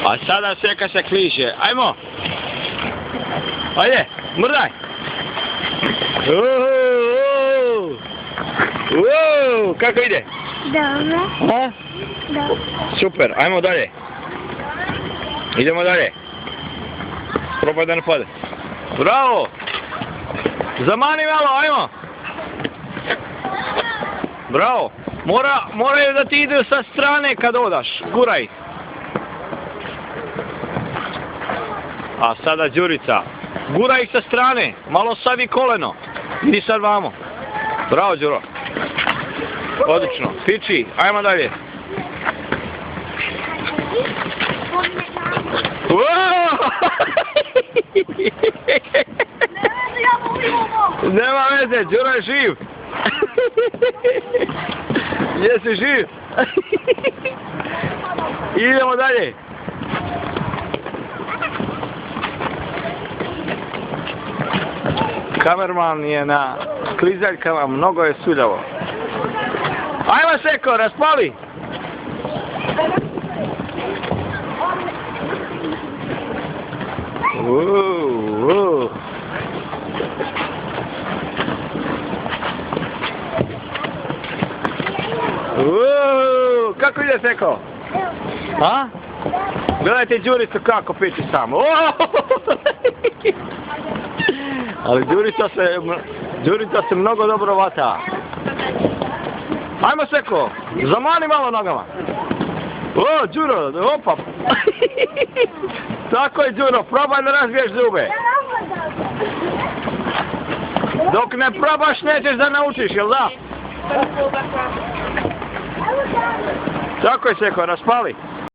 A sada Seka se kliže. Ajmo! Ajde, mrdaj! Kako ide? Dobro. A? Dobro. Super, ajmo dalje. Idemo dalje. Probaj da ne pade. Bravo! Zamani malo, ajmo! Bravo! Moraju da ti ide sa strane kad odaš. Guraj! A sada Đurica. Guraj ih sa strane. Malo savi koleno. Idi sad vamo. Bravo, Đuro. Odlično. Piči. Ajmo dalje. Nema veze, Đuro je živ. Jesi živ? Idemo dalje. Kamerman je na klizaljkama, mnogo je suljavo. Ajmo Seko, raspali! Kako ide Seko? A? Gledajte Đuricu kako piči samo. Ali Đurica se mnogo dobro vata. Ajmo Seko, zamani malo nogama. O, Đuro, opa. Tako je Đuro, probaj da razbiješ zube. Dok ne probaš nećeš da naučiš, jel da? Tako je Seko, raspali.